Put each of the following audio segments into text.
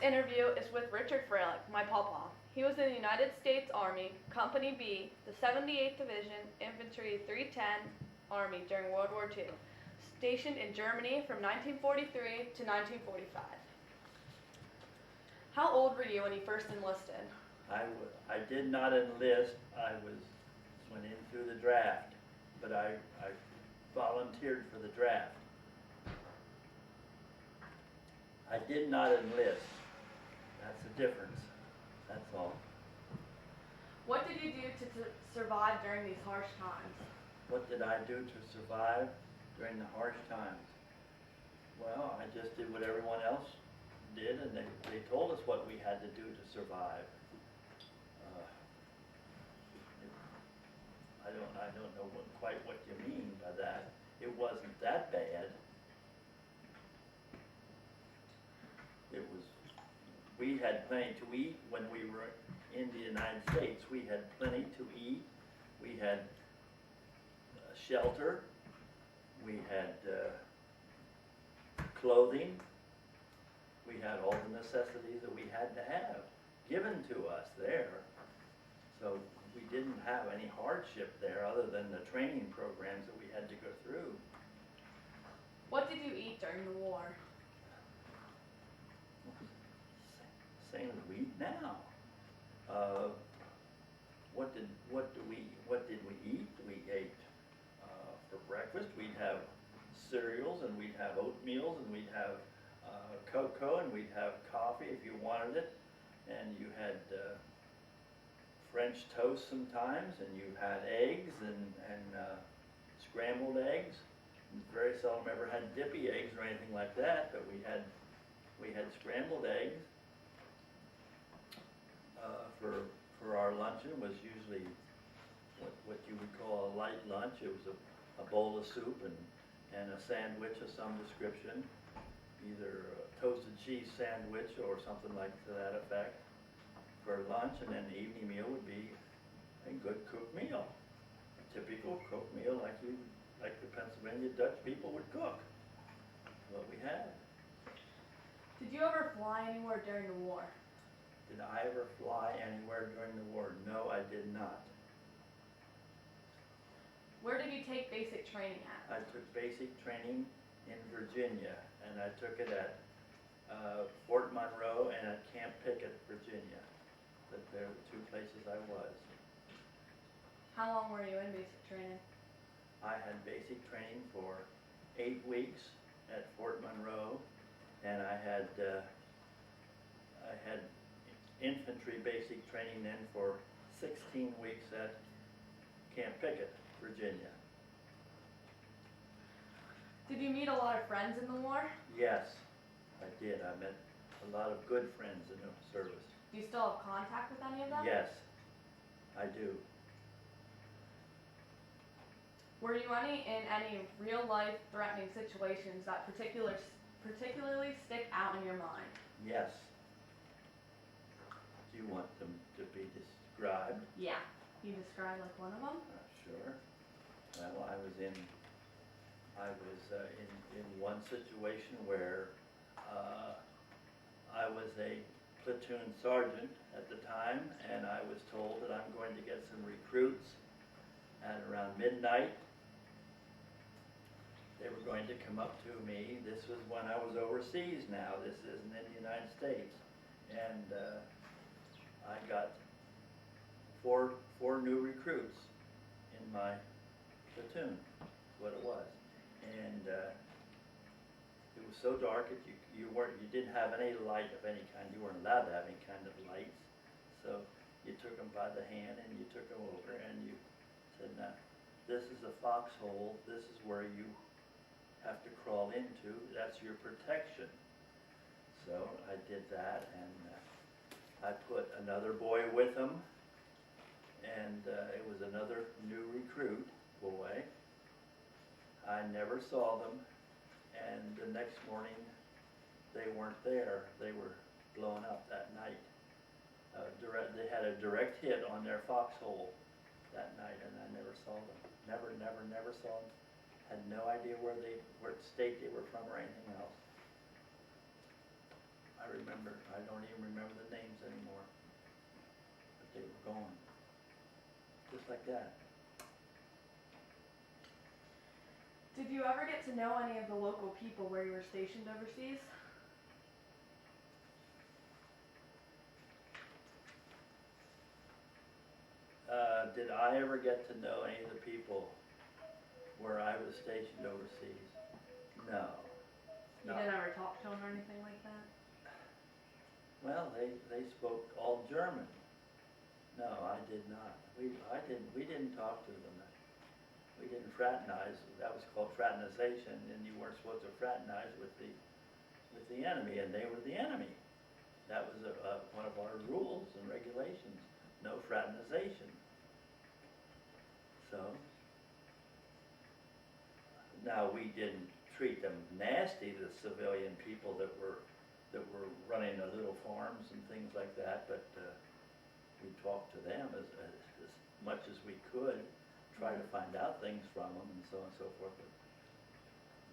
interview is with Richard Fralick, my pawpaw. He was in the United States Army, Company B, the 78th Division, Infantry 310 Army during World War II, stationed in Germany from 1943 to 1945. How old were you when you first enlisted? I did not enlist. I went in through the draft, but I volunteered for the draft. I did not enlist. That's the difference. That's all. What did you do to survive during these harsh times? What did I do to survive during the harsh times? Well, I just did what everyone else did, and they told us what we had to do to survive. I don't know quite what you mean by that. It wasn't that bad. We had plenty to eat when we were in the United States. We had plenty to eat. We had shelter. We had clothing. We had all the necessities that we had to have given to us there. So we didn't have any hardship there other than the training programs that we had to go through. What did you eat during the war? Same as we eat now. What did we eat? We ate for breakfast. We'd have cereals, and we'd have oatmeals, and we'd have cocoa, and we'd have coffee if you wanted it, and you had French toast sometimes, and you had eggs and scrambled eggs. Very seldom ever had dippy eggs or anything like that, but we had scrambled eggs. For our luncheon was usually what you would call a light lunch. It was a bowl of soup and a sandwich of some description, either a toasted cheese sandwich or something like to that effect for lunch, and then the evening meal would be a good cooked meal, a typical cooked meal like the Pennsylvania Dutch people would cook. What we had. Did you ever fly anywhere during the war? Did I ever fly anywhere during the war? No, I did not. Where did you take basic training at? I took basic training in Virginia, and I took it at Fort Monroe and at Camp Pickett, Virginia. But there were two places I was. How long were you in basic training? I had basic training for 8 weeks at Fort Monroe, and I had infantry basic training then for 16 weeks at Camp Pickett, Virginia. Did you meet a lot of friends in the war? Yes, I did. I met a lot of good friends in the service. Do you still have contact with any of them? Yes, I do. Were you in any real-life threatening situations that particularly stick out in your mind? Yes. Do you want them to be described? Yeah. Can you describe like one of them? Sure. Well, I was in one situation where I was a platoon sergeant at the time, and I was told that I'm going to get some recruits at around midnight. They were going to come up to me. This was when I was overseas now. This isn't in the United States. And I got four new recruits in my platoon, what it was. And it was so dark that you didn't have any light of any kind. You weren't allowed to have any kind of lights. So you took them by the hand and you took them over and you said, now, this is a foxhole. This is where you have to crawl into. That's your protection. So I did that, and I put another boy with him, and it was another new recruit boy. I never saw them, and the next morning they weren't there. They were blown up that night. They had a direct hit on their foxhole that night, and I never saw them. Never saw them. Had no idea what state they were from or anything else. I I remember, I don't even remember the names anymore. But they were gone. Just like that. Did you ever get to know any of the local people where you were stationed overseas? Did I ever get to know any of the people where I was stationed overseas? No. You No. didn't ever talk to them or anything like that? Well, they spoke all German. No, I did not. We didn't talk to them. We didn't fraternize. That was called fraternization, and you weren't supposed to fraternize with the enemy, and they were the enemy. That was one of our rules and regulations. No fraternization. So, now we didn't treat them nasty, the civilian people that were running the little farms and things like that, but we talked to them as much as we could, try to find out things from them and so on and so forth, but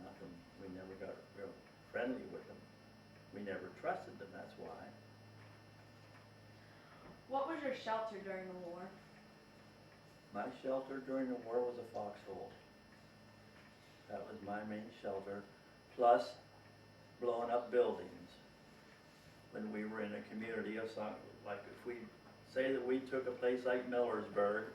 nothing, we never got real friendly with them. We never trusted them, that's why. What was your shelter during the war? My shelter during the war was a foxhole. That was my main shelter, plus blowing up buildings. When we were in a community of some, like if we say that we took a place like Millersburg,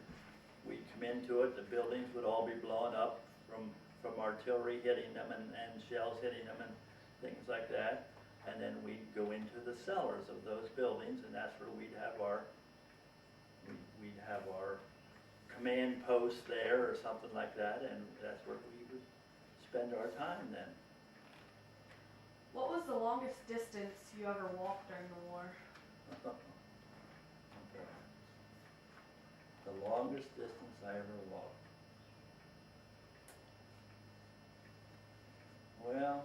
we'd come into it, the buildings would all be blown up from artillery hitting them and shells hitting them and things like that. And then we'd go into the cellars of those buildings, and that's where we'd have our command post there or something like that, and that's where we would spend our time then. What was the longest distance you ever walked during the war? The longest distance I ever walked. Well,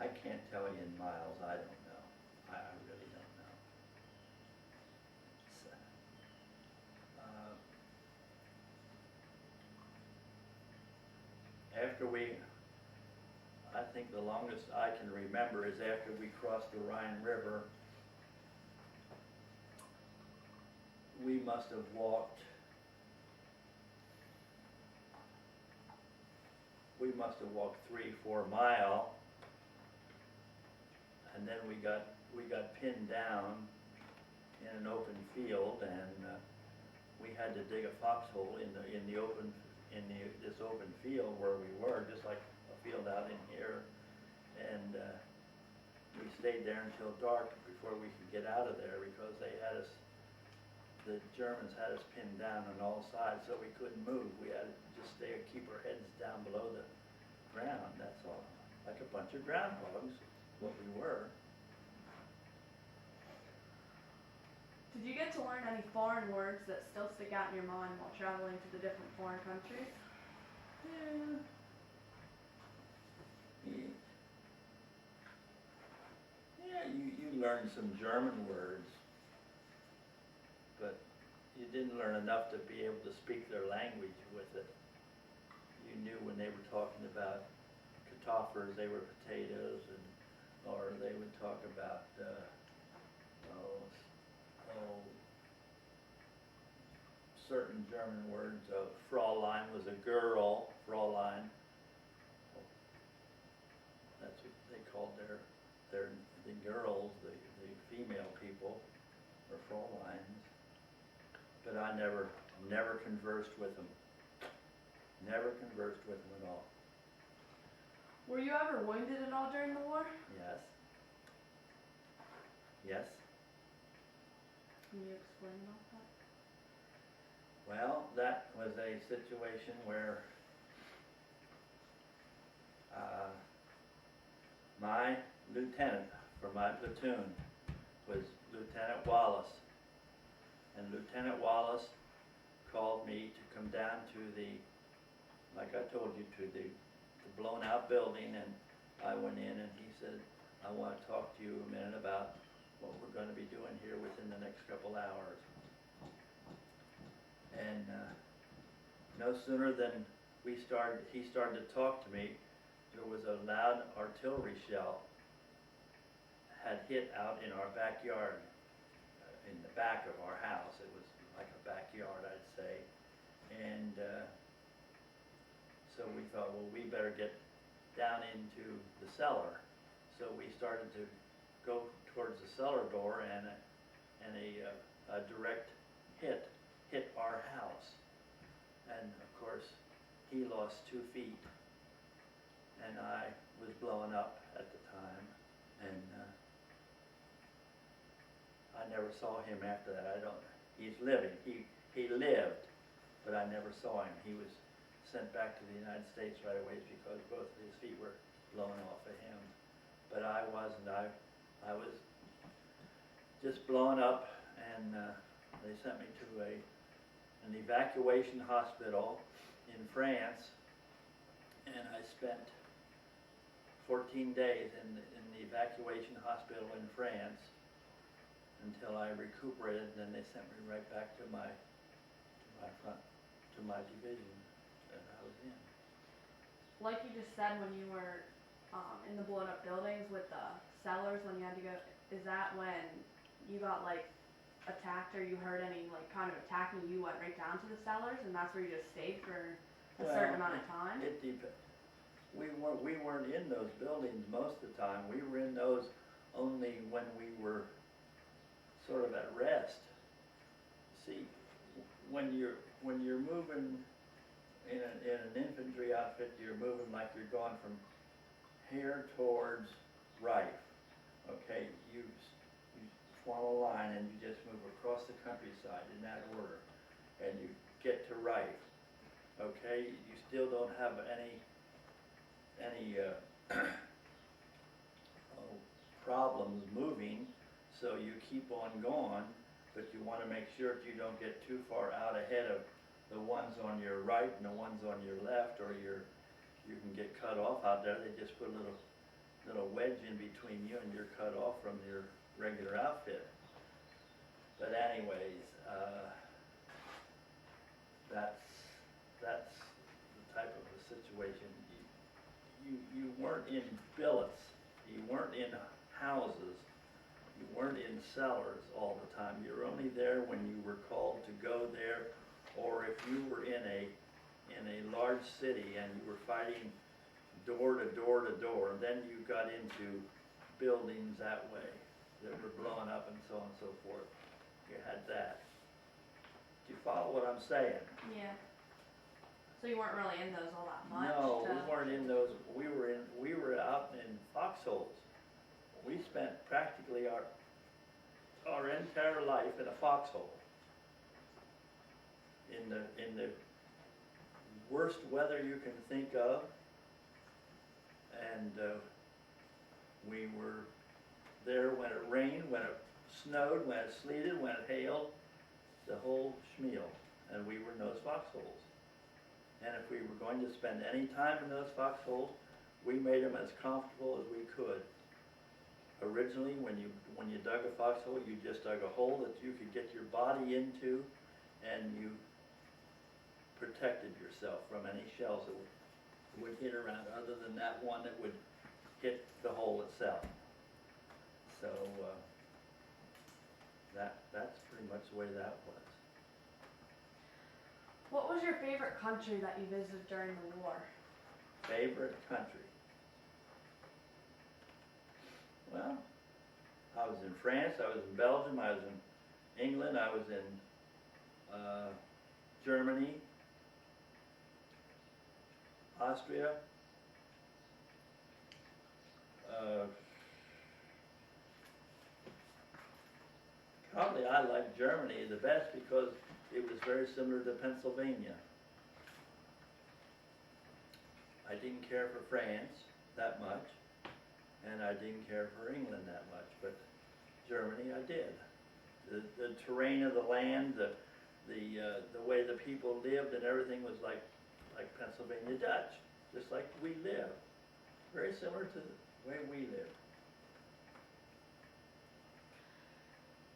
I can't tell you in miles, I don't know. I really don't know. I think the longest I can remember is after we crossed the Rhine River, we must have walked 3-4 miles, and then we got pinned down in an open field, and we had to dig a foxhole in this open field where we were, just like a field out in here, and we stayed there until dark before we could get out of there, because the Germans had us pinned down on all sides, so we couldn't move. We had to just keep our heads down below the ground, that's all. Like a bunch of groundhogs, what we were. Did you get to learn any foreign words that still stick out in your mind while traveling to the different foreign countries? Yeah, you learned some German words, but you didn't learn enough to be able to speak their language with it. You knew when they were talking about kartoffers, they were potatoes, or they would talk about certain German words. Fraulein was a girl. Fraulein. That's what they called the girls, the female people, or Frauleins. But I never conversed with them. Never conversed with them at all. Were you ever wounded at all during the war? Yes. Yes. Can you explain about that? Well, that was a situation where my lieutenant for my platoon was Lieutenant Wallace. And Lieutenant Wallace called me to come down to like I told you, to the blown out building, and I went in and he said, I want to talk to you a minute about what we're going to be doing here within the next couple hours. And no sooner than he started to talk to me, there was a loud artillery shell had hit out in our backyard, in the back of our house. It was like a backyard, I'd say. And so we thought, well, we better get down into the cellar. So we started to go towards the cellar door, and a direct hit our house. And of course, he lost 2 feet, and I was blowing up at the time, and I never saw him after that. He's living. He lived, but I never saw him. He was sent back to the United States right away because both of his feet were blown off of him. But I wasn't. I was just blown up, and they sent me to an evacuation hospital in France, and I spent 14 days in the evacuation hospital in France until I recuperated. And then they sent me right back to my division that I was in. Like you just said, when you were in the blown up buildings with the cellars, when you had to go, is that when you got like attacked, or you heard any like kind of attacking, you went right down to the cellars, and that's where you just stayed for a certain amount of time? We weren't in those buildings most of the time. We were in those only when we were sort of at rest. See, when you're moving in an infantry outfit, you're moving like you're going from here towards Rife. Okay, you form a line and you just move across the countryside in that order, and you get to Rife. Okay, you still don't have any problems moving, so you keep on going, but you want to make sure that you don't get too far out ahead of the ones on your right and the ones on your left, or you can get cut off out there. They just put a little wedge in between you, and you're cut off from your regular outfit. But anyways, that's the type of a situation. You weren't in billets, you weren't in houses, you weren't in cellars all the time. You were only there when you were called to go there, or if you were in a large city and you were fighting door to door to door, and then you got into buildings that way that were blowing up and so on and so forth. You had that. Do you follow what I'm saying? Yeah. So you weren't really in those all that much? No, we weren't in those. We were out in foxholes. We spent practically our entire life in a foxhole. In the worst weather you can think of, and we were there when it rained, when it snowed, when it sleeted, when it hailed, the whole schmeal, and we were in those foxholes. And if we were going to spend any time in those foxholes, we made them as comfortable as we could. Originally, when you dug a foxhole, you just dug a hole that you could get your body into, and you protected yourself from any shells that would hit around, other than that one that would hit the hole itself. So that's pretty much the way that was. What was your favorite country that you visited during the war? Favorite country? Well, I was in France, I was in Belgium, I was in England, I was in Germany, Austria, probably I liked Germany the best because it was very similar to Pennsylvania. I didn't care for France that much, and I didn't care for England that much, but Germany I did. The terrain of the land, the way the people lived and everything was like Pennsylvania Dutch, just like we live. Very similar to the way we live.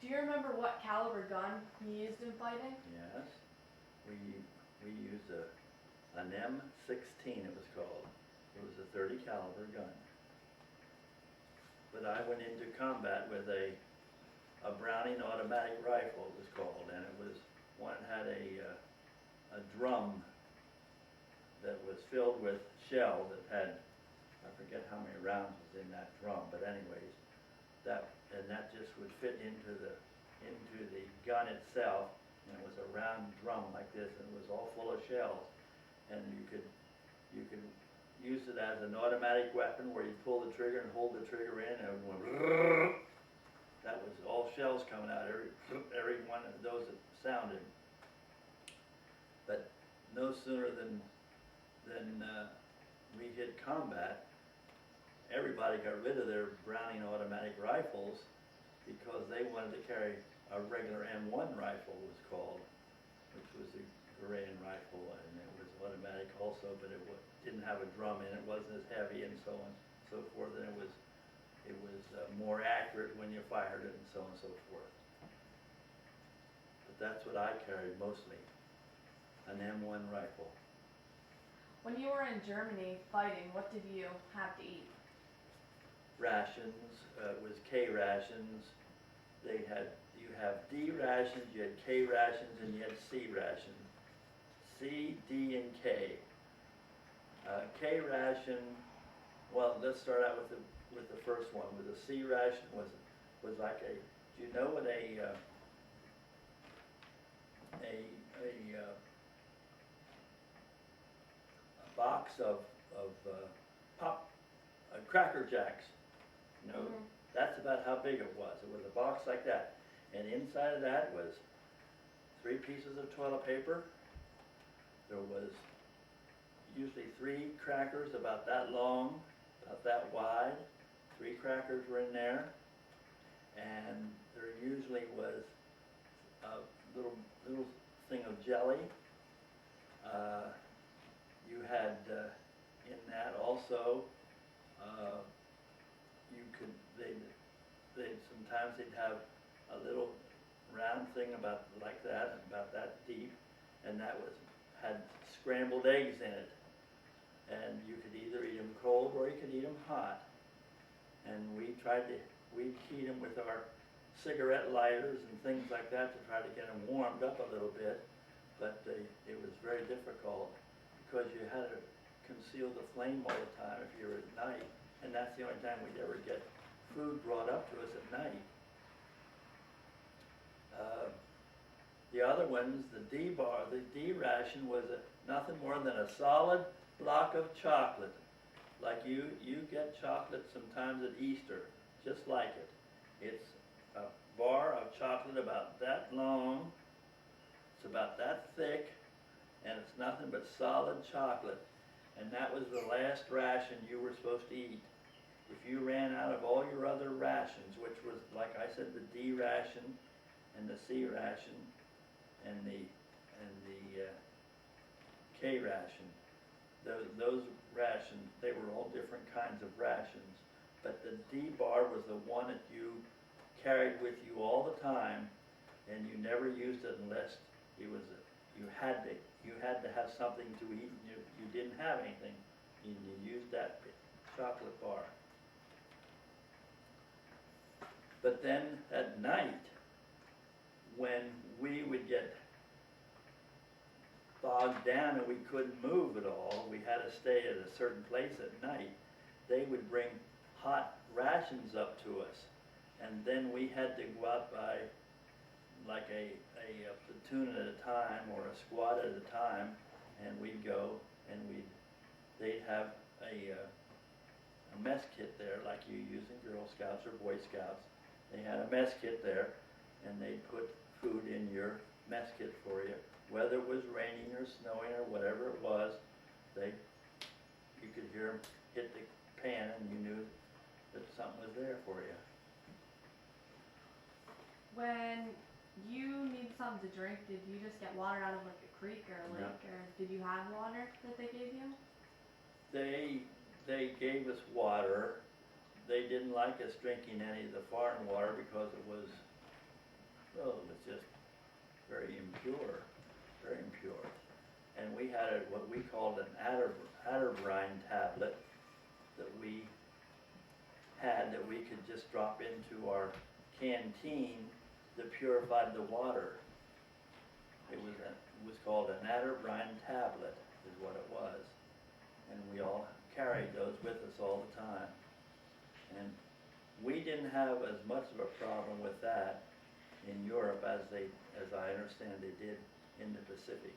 Do you remember what caliber gun you used in fighting? Yes, we used an M16 it was called. It was a .30 caliber gun. But I went into combat with a Browning automatic rifle, it was called, and it was one that had a drum that was filled with shells that had, I forget how many rounds was in that drum, but anyways, that just would fit into the gun itself, and it was a round drum like this, and it was all full of shells, and you could use it as an automatic weapon where you pull the trigger and hold the trigger in, and it went. That was all shells coming out, every one of those that sounded. But no sooner than we hit combat, everybody got rid of their Browning automatic rifles because they wanted to carry a regular M1 rifle, was called, which was a Korean rifle, and it was automatic also, but it didn't have a drum in it, wasn't as heavy, and so on and so forth, and it was more accurate when you fired it, and so on and so forth. But that's what I carried mostly, an M1 rifle. When you were in Germany fighting, what did you have to eat? Rations, it was K rations. You have D rations, you had K rations, and you had C rations. C, D, and K. K ration, well, let's start out with the first one. With the C ration was like a, do you know what a box of Cracker Jacks? You know, that's about how big it was. It was a box like that, and inside of that was 3 pieces of toilet paper. There was usually 3 crackers about that long, about that wide. 3 crackers were in there, and there usually was a little thing of jelly. You had in that also. Sometimes they'd have a little round thing about that deep, and that had scrambled eggs in it. And you could either eat them cold or you could eat them hot. And we'd heat them with our cigarette lighters and things like that to try to get them warmed up a little bit. But it was very difficult because you had to conceal the flame all the time if you were at night. And that's the only time we'd ever get food brought up to us at night. The other ones, the D ration was nothing more than a solid block of chocolate. Like you get chocolate sometimes at Easter, just like it. It's a bar of chocolate about that long, it's about that thick, and it's nothing but solid chocolate. And that was the last ration you were supposed to eat. If you ran out of all your other rations, which was, like I said, the D ration and the C ration and the K ration, those rations, they were all different kinds of rations. But the D bar was the one that you carried with you all the time, and you never used it unless you had to have something to eat, and you didn't have anything. You used that chocolate bar. But then at night, when we would get bogged down and we couldn't move at all, we had to stay at a certain place at night, they would bring hot rations up to us. And then we had to go out by like a platoon at a time or a squad at a time, and we'd go and they'd have a mess kit there like you use in Girl Scouts or Boy Scouts. They had a mess kit there, and they'd put food in your mess kit for you. Whether it was raining or snowing or whatever it was, you could hear them hit the pan, and you knew that something was there for you. When you need something to drink, did you just get water out of like a creek or a lake, or did you have water that they gave you? They gave us water. They didn't like us drinking any of the foreign water because it was just very impure, very impure. and we had what we called an Atterbrine tablet that we had that we could just drop into our canteen that purified the water. It was called an Atterbrine tablet, is what it was, and we all carried those with us all the time. And we didn't have as much of a problem with that in Europe as I understand they did in the Pacific,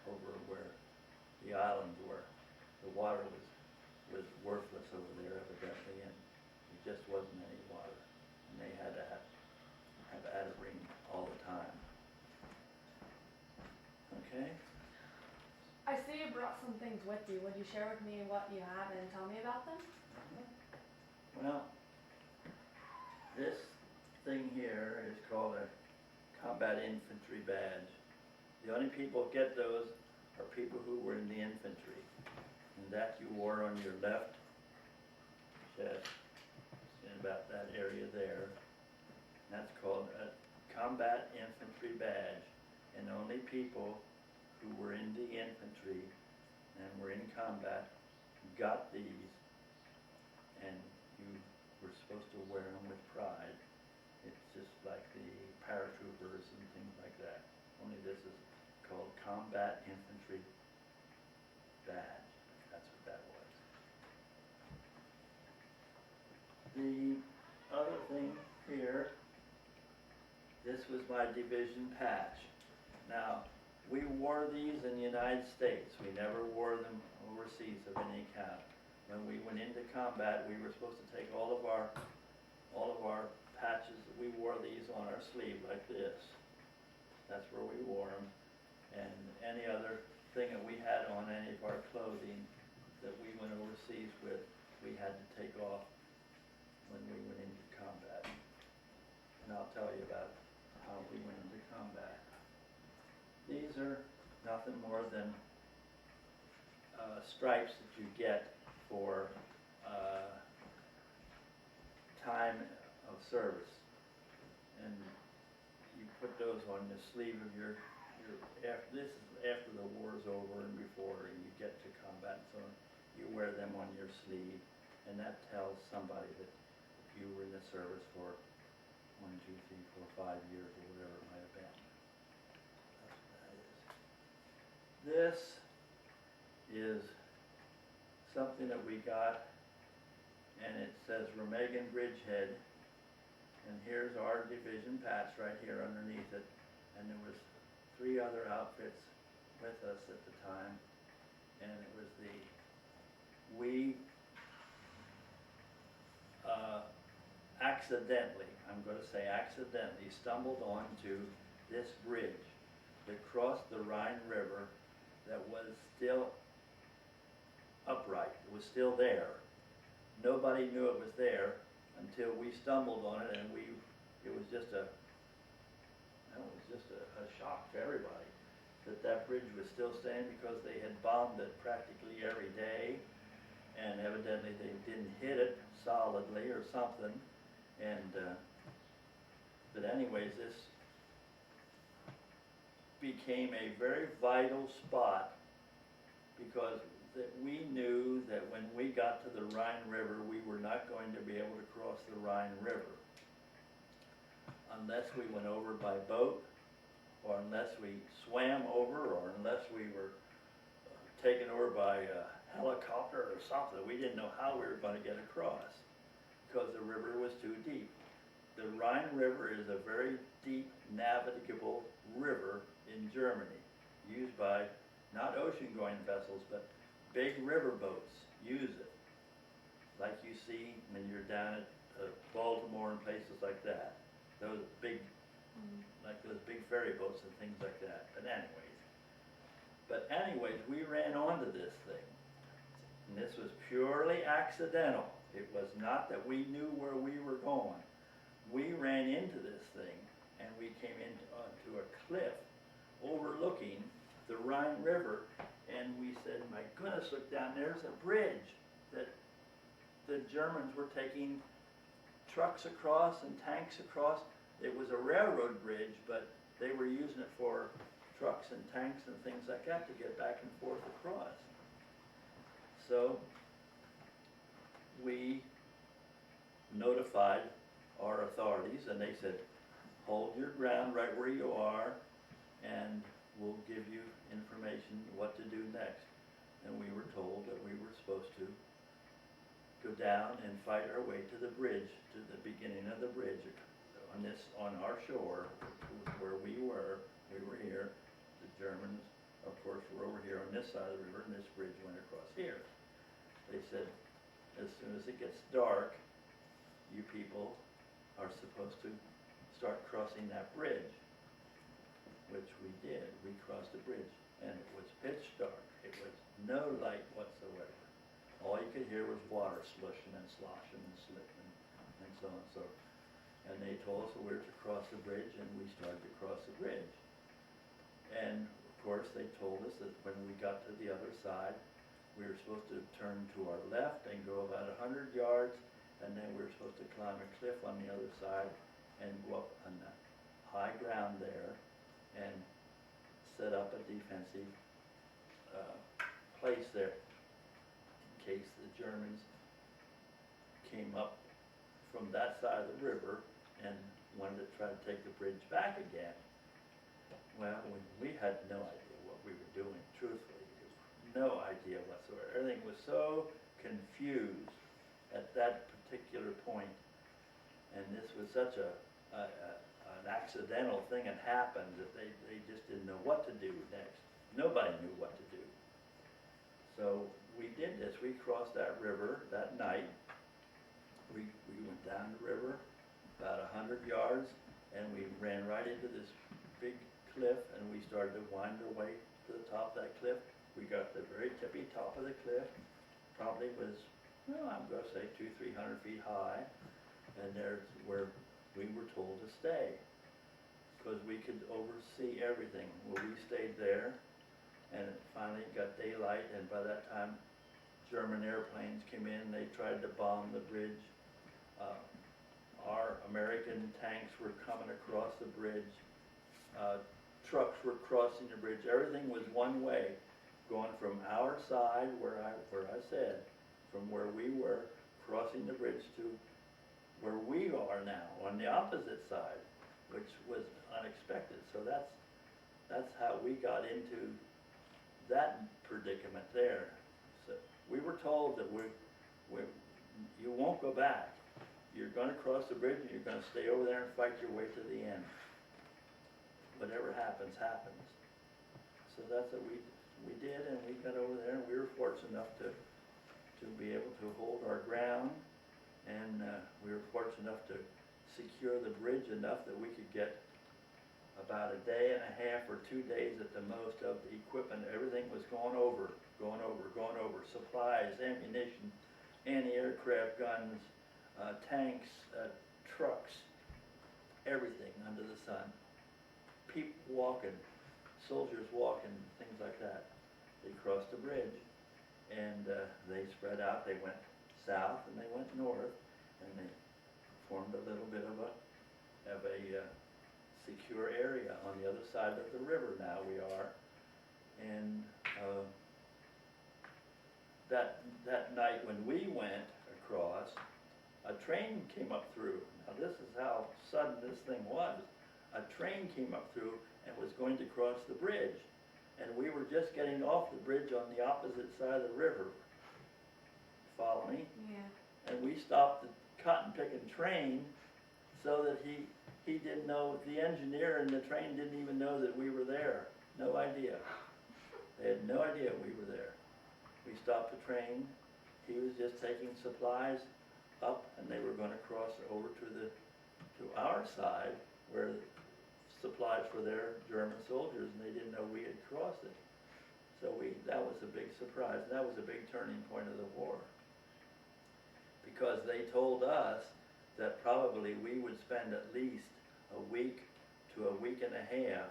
over where the islands were. The water was worthless over there evidently, and there just wasn't any water, and they had to have Atterbrine all the time. Okay? I see you brought some things with you. Would you share with me what you have and tell me about them? Well, this thing here is called a combat infantry badge. The only people who get those are people who were in the infantry, and that you wore on your left chest, in about that area there. That's called a combat infantry badge, and only people who were in the infantry and were in combat got these, and you were supposed to wear them with pride. It's just like the paratroopers and things like that. Only this is called combat infantry badge. That's what that was. The other thing here, this was my division patch. Now, we wore these in the United States. We never wore them overseas of any kind. When we went into combat, we were supposed to take all of our patches. We wore these on our sleeve like this. That's where we wore them. And any other thing that we had on any of our clothing that we went overseas with, we had to take off when we went into combat. And I'll tell you about how we went into combat. These are nothing more than stripes that you get for time of service, and you put those on the sleeve of your this is after the war's over and before you get to combat, so you wear them on your sleeve, and that tells somebody that if you were in the service for 1, 2, 3, 4, 5 years or whatever it might have been. That's what that is. This is something that we got, and it says Remagen Bridgehead, and here's our division patch right here underneath it, and there was 3 other outfits with us at the time, and it was we accidentally, I'm going to say accidentally, stumbled onto this bridge that crossed the Rhine River that was still upright. It was still there. Nobody knew it was there until we stumbled on it, and it was just a shock to everybody that bridge was still standing, because they had bombed it practically every day, and evidently they didn't hit it solidly or something. And but anyways, this became a very vital spot, because that we knew that when we got to the Rhine River, we were not going to be able to cross the Rhine River unless we went over by boat, or unless we swam over, or unless we were taken over by a helicopter or something. We didn't know how we were going to get across, because the river was too deep. The Rhine River is a very deep, navigable river in Germany, used by not ocean-going vessels, but big river boats use it, like you see when you're down at Baltimore and places like that. Those big, like those big ferry boats and things like that. But anyways, we ran onto this thing, and this was purely accidental. It was not that we knew where we were going. We ran into this thing, and we came onto a cliff overlooking the Rhine River, and we said, my goodness, look down, there's a bridge that the Germans were taking trucks across and tanks across. It was a railroad bridge, but they were using it for trucks and tanks and things like that to get back and forth across. So we notified our authorities, and they said, hold your ground right where you are, and we'll give you information what to do next. And we were told that we were supposed to go down and fight our way to the bridge, to the beginning of the bridge on our shore, where we were here. The Germans, of course, were over here on this side of the river, and this bridge went across here. They said, as soon as it gets dark, you people are supposed to start crossing that bridge, which we did. We crossed the bridge, and it was pitch dark. It was no light whatsoever. All you could hear was water slushing and sloshing and slipping and so on and so forth. And they told us that we were to cross the bridge, and we started to cross the bridge. And of course, they told us that when we got to the other side, we were supposed to turn to our left and go about 100 yards, and then we were supposed to climb a cliff on the other side and go up on the high ground there and set up a defensive place there in case the Germans came up from that side of the river and wanted to try to take the bridge back again. Well, we had no idea what we were doing, truthfully. No idea whatsoever. Everything was so confused at that particular point, and this was such an accidental thing that happened that they just didn't know what to do next. Nobody knew what to do. So we did this. We crossed that river that night. We went down the river about 100 yards, and we ran right into this big cliff, and we started to wind our way to the top of that cliff. We got to the very tippy top of the cliff. Probably was, well, I'm going to say 200-300 feet high, and there's where we were told to stay, because we could oversee everything. Well, we stayed there, and it finally got daylight, and by that time, German airplanes came in. They tried to bomb the bridge. Our American tanks were coming across the bridge. Trucks were crossing the bridge. Everything was one way, going from our side, where I said, from where we were, crossing the bridge to where we are now, on the opposite side, which was unexpected. So that's how we got into that predicament there. So we were told that you won't go back. You're going to cross the bridge, and you're going to stay over there and fight your way to the end. Whatever happens, happens. So that's what we did, and we got over there, and we were fortunate enough to be able to hold our ground, and we were fortunate enough to secure the bridge enough that we could get about a day and a half or 2 days at the most of the equipment. Everything was going over. Supplies, ammunition, anti-aircraft guns, tanks, trucks, everything under the sun. People walking, soldiers walking, things like that. They crossed the bridge, and they spread out. They went south and they went north, and they formed a little bit of a secure area on the other side of the river. Now we are, and that night when we went across, a train came up through. Now this is how sudden this thing was. A train came up through and was going to cross the bridge, and we were just getting off the bridge on the opposite side of the river. Follow me? Yeah. And we stopped the cotton picking train so that he didn't know, the engineer and the train didn't even know that we were there. No idea. They had no idea we were there. We stopped the train. He was just taking supplies up, and they were going to cross over to our side where supplies for their German soldiers, and they didn't know we had crossed it. So that was a big surprise. That was a big turning point of the war, because they told us that probably we would spend at least a week to a week and a half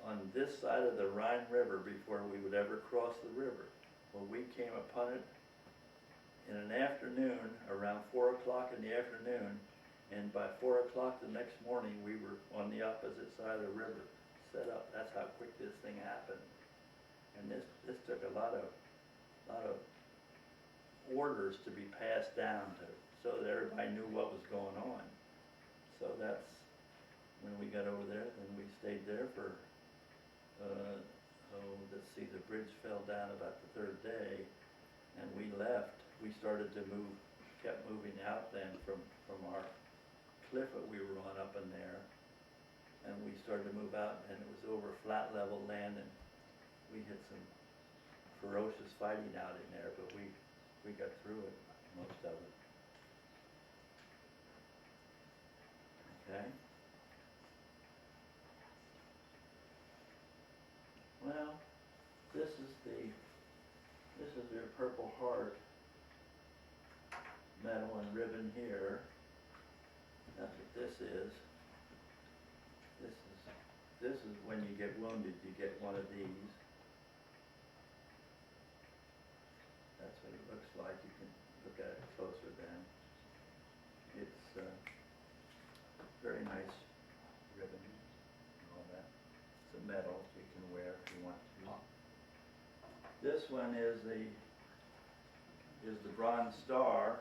on this side of the Rhine River before we would ever cross the river. Well, we came upon it in an afternoon, around 4 o'clock in the afternoon, and by 4 o'clock the next morning we were on the opposite side of the river. set up. That's how quick this thing happened. And this took a lot of orders to be passed down so that everybody knew what was going on. So that's, when we got over there, then we stayed there for, let's see, the bridge fell down about the third day, and we left. We started to move, kept moving out then from our cliff that we were on up in there, and we started to move out, and it was over flat level land, and we had some ferocious fighting out in there, but we got through it, most of it. Okay. Well, this is their Purple Heart medal and ribbon here. That's what this is. This is when you get wounded, you get one of these. That's what it looks like. You can look at it closer then. It's very nice ribbon and all that. It's a medal you can wear if you want to. This one is the Bronze Star,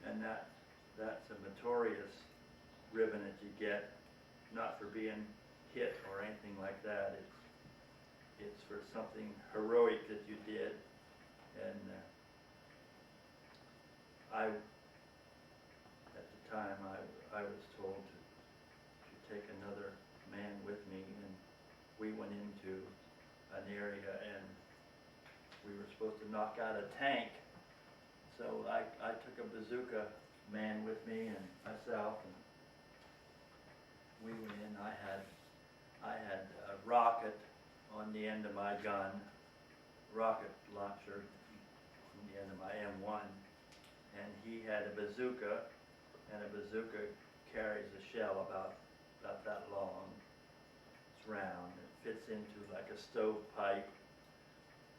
and that's a meritorious ribbon that you get, not for being hit or anything like that. It's for something heroic that you did, and at the time I was told to take another man with me, and we went into an area and we were supposed to knock out a tank. So I took a bazooka man with me and myself, and we went in. I had a rocket on the end of my gun, rocket launcher on the end of my M1, and he had a bazooka, and a bazooka carries a shell about that long. It's round. It fits into like a stovepipe,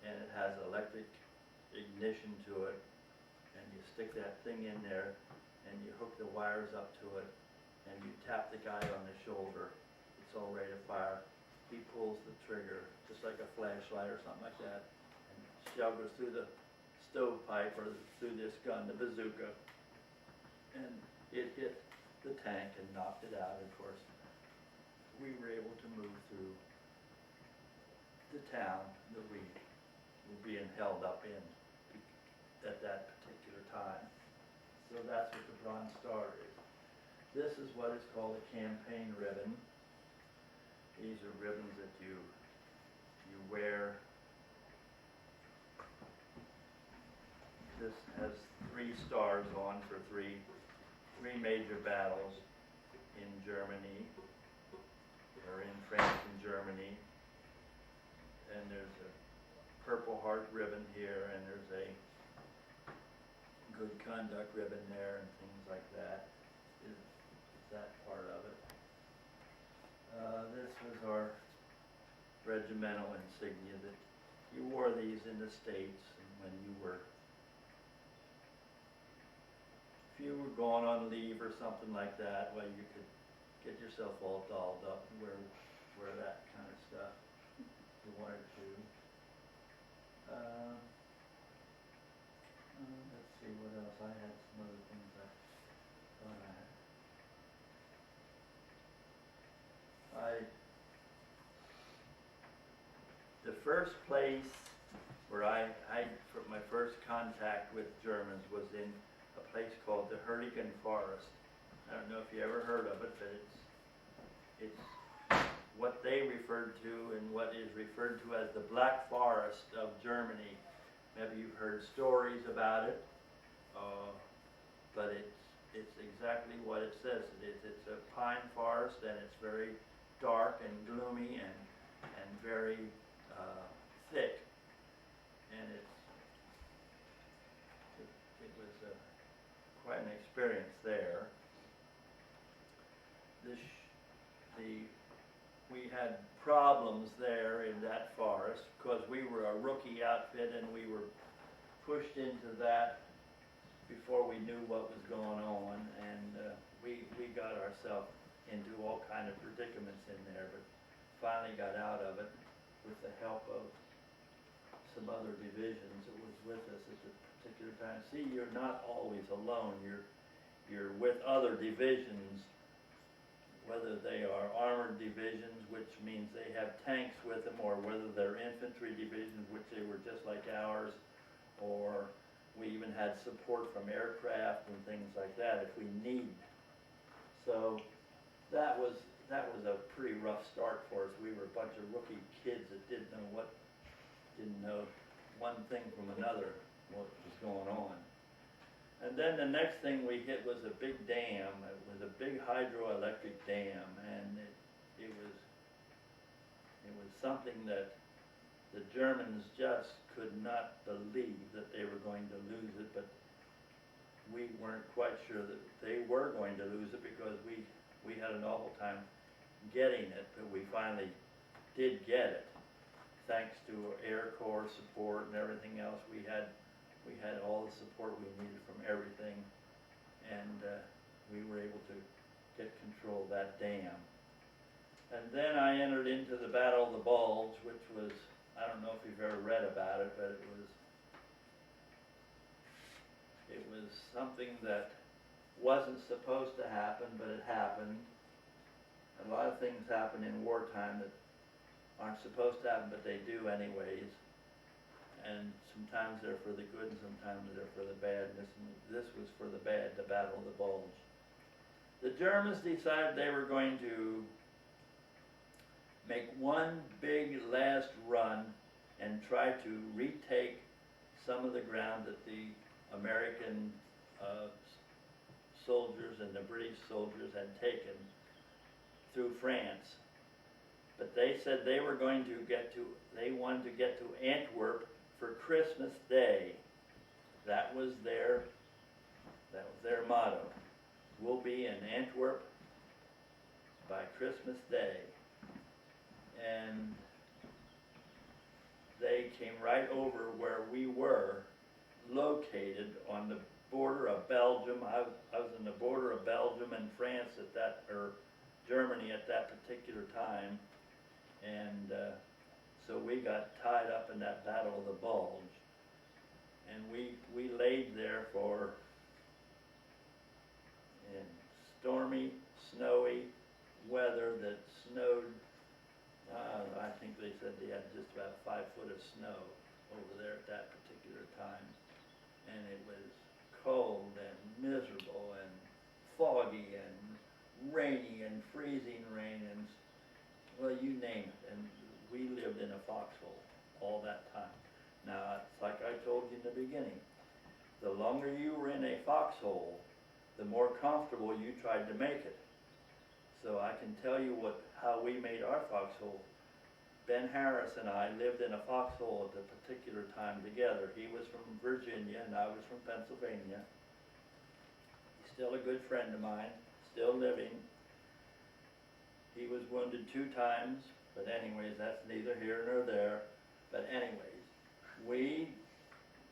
and it has electric ignition to it, and you stick that thing in there, and you hook the wires up to it, and you tap the guy on the shoulder. It's all ready to fire. He pulls the trigger, just like a flashlight or something like that, and shell goes through the stovepipe or through this gun, the bazooka, and it hit the tank and knocked it out. Of course, we were able to move through the town that we were being held up in at that particular time. So that's what the Bronze Star is. This is what is called a campaign ribbon. These are ribbons that you wear. This has 3 stars on for three major battles in Germany, or in France and Germany. And there's a Purple Heart ribbon here, and there's a Good Conduct ribbon there, and things like that. Is that part of it. This was our regimental insignia that you wore these in the States, and when you were, if you were going on leave or something like that, well, you could get yourself all dolled up and wear that kind of stuff if you wanted to. Let's see what else. I had some other things I thought the first place where I for my first contact with Germans was in a place called the Hurricane Forest. I don't know if you ever heard of it, but it's what they referred to and what is referred to as the Black Forest of Germany. Maybe you've heard stories about it, but it's exactly what it says it is. It's a pine forest, and it's very dark and gloomy and very thick, and it was quite an experience there. We had problems there in that forest because we were a rookie outfit, and we were pushed into that before we knew what was going on, and we got ourselves into all kind of predicaments in there. But finally got out of it with the help of some other divisions that was with us at the particular time. See, you're not always alone. You're with other divisions, whether they are armored divisions, which means they have tanks with them, or whether they're infantry divisions, which they were just like ours, or we even had support from aircraft and things like that if we need. So that was a pretty rough start for us. We were a bunch of rookie kids that didn't know one thing from another, what was going on. And then the next thing we hit was a big dam. It was a big hydroelectric dam, and it was something that the Germans just could not believe that they were going to lose it, but we weren't quite sure that they were going to lose it because we had an awful time getting it, but we finally did get it. Thanks to Air Corps support and everything else, we had all the support we needed from everything, and we were able to get control of that dam. And then I entered into the Battle of the Bulge, which was, I don't know if you've ever read about it, but it was something that wasn't supposed to happen, but it happened. A lot of things happen in wartime that aren't supposed to happen, but they do anyways. And sometimes they're for the good, and sometimes they're for the bad. This was for the bad, the Battle of the Bulge. The Germans decided they were going to make one big last run and try to retake some of the ground that the American soldiers and the British soldiers had taken through France. But they said they were going to they wanted to get to Antwerp for Christmas Day. That was their motto. We'll be in Antwerp by Christmas Day. And they came right over where we were located on the border of Belgium. I was in the border of Belgium and France or Germany at that particular time. And so we got tied up in that Battle of the Bulge. And we laid there in stormy, snowy weather that snowed. I think they said they had just about 5 foot of snow over there at that particular time. And it was cold and miserable and foggy and rainy and freezing rain and, well, you name it. And we lived in a foxhole all that time. Now, it's like I told you in the beginning, the longer you were in a foxhole, the more comfortable you tried to make it. So I can tell you how we made our foxhole. Ben Harris and I lived in a foxhole at a particular time together. He was from Virginia and I was from Pennsylvania. He's still a good friend of mine, still living. He was wounded 2 times, but anyways, that's neither here nor there. But anyways, we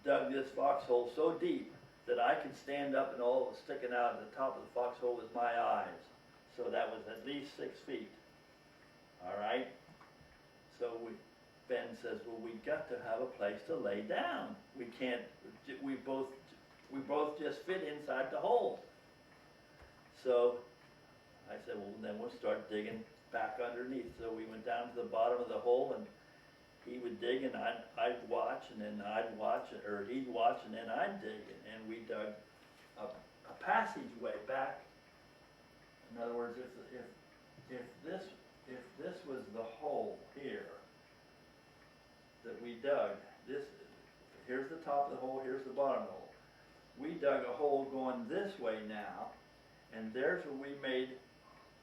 dug this foxhole so deep that I could stand up and all that was sticking out at the top of the foxhole was my eyes. So that was at least 6 feet. All right? So Ben says, well, we got to have a place to lay down. We can't, we both just fit inside the hole. So I said, well, then we'll start digging back underneath. So we went down to the bottom of the hole, and he would dig, and I'd watch, and then I'd watch, or he'd watch, and then I'd dig. And we dug a passageway back. In other words, if this was the hole here that we dug, here's the top of the hole, here's the bottom of the hole. We dug a hole going this way now, and there's where we made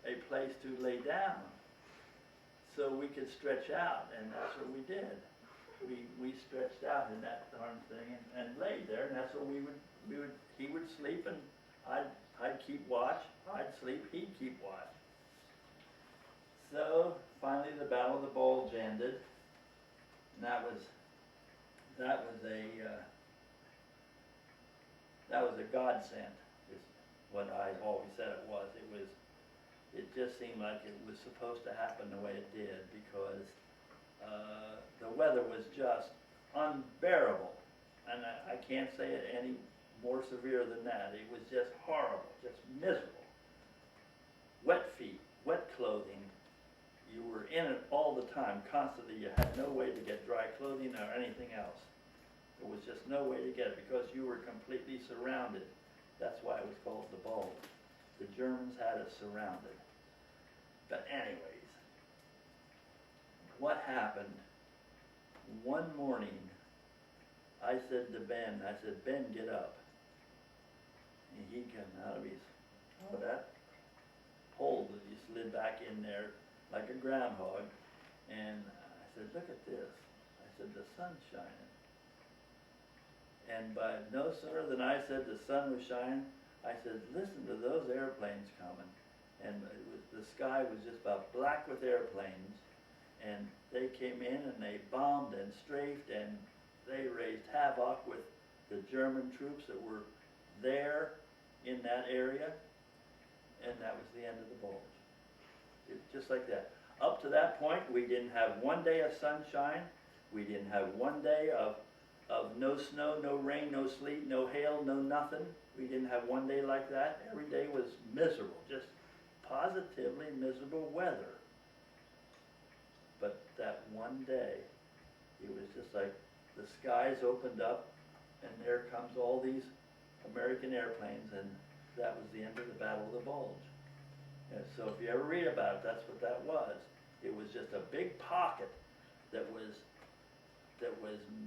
a place to lay down so we could stretch out, and that's what we did. We stretched out in that darn thing and laid there, and that's where he would sleep, and I'd keep watch, I'd sleep, he'd keep watch. So finally the Battle of the Bulge ended, and that was a godsend, is what I always said it was. it just seemed like it was supposed to happen the way it did because the weather was just unbearable. And I can't say it any more severe than that. It was just horrible, just miserable. Wet feet, wet clothing. You were in it all the time, constantly. You had no way to get dry clothing or anything else. There was just no way to get it because you were completely surrounded. That's why it was called the bulge. The Germans had us surrounded. But anyways, what happened? One morning, I said to Ben, Ben, get up. And he came out of that hole that he slid back in there like a groundhog. And I said, look at this. I said, the sun's shining. And by no sooner than I said the sun was shining, I said, listen to those airplanes coming. And the sky was just about black with airplanes. And they came in and they bombed and strafed and they raised havoc with the German troops that were there in that area. And that was the end of the bulge. Just like that. Up to that point, we didn't have one day of sunshine. We didn't have one day of no snow, no rain, no sleet, no hail, no nothing. We didn't have one day like that. Every day was miserable, just positively miserable weather. But that one day, it was just like the skies opened up and there comes all these American airplanes, and that was the end of the Battle of the Bulge. And so if you ever read about it, that's what that was. It was just a big pocket that was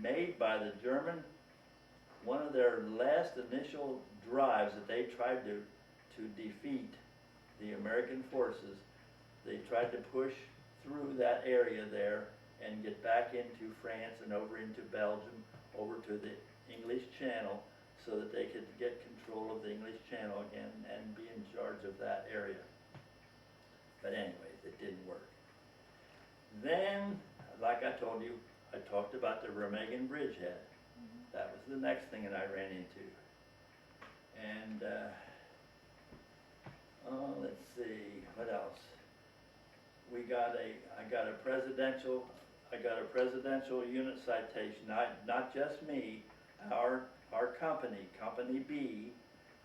made by the German, one of their last initial drives that they tried to defeat the American forces. They tried to push through that area there and get back into France and over into Belgium, over to the English Channel, so that they could get control of the English Channel again and be in charge of that area. But anyways, it didn't work. Then, like I told you, I talked about the Remagen bridgehead. That was the next thing that I ran into. And, let's see, what else? I got a presidential unit citation. Not just me, our company, Company B,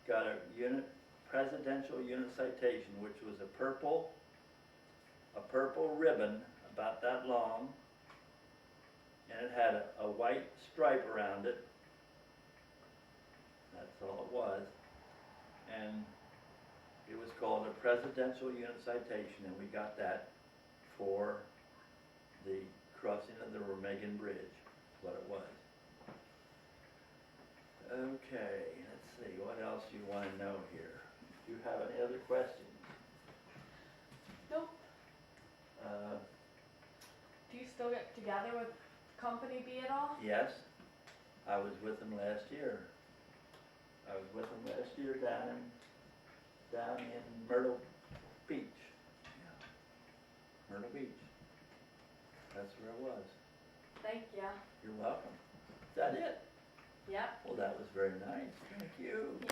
got a presidential unit citation, which was a purple ribbon about that long, and it had a white stripe around it. That's all it was. And it was called a presidential unit citation, and we got that for the crossing of the Remagen Bridge, is what it was. Okay, let's see, what else you want to know here? Do you have any other questions? Nope. Do you still get together with Company B at all? Yes, I was with them last year. Down in Myrtle Beach. Yeah. Myrtle Beach. That's where it was. Thank you. You're welcome. Is that it? Yep. Well, that was very nice. Thank you.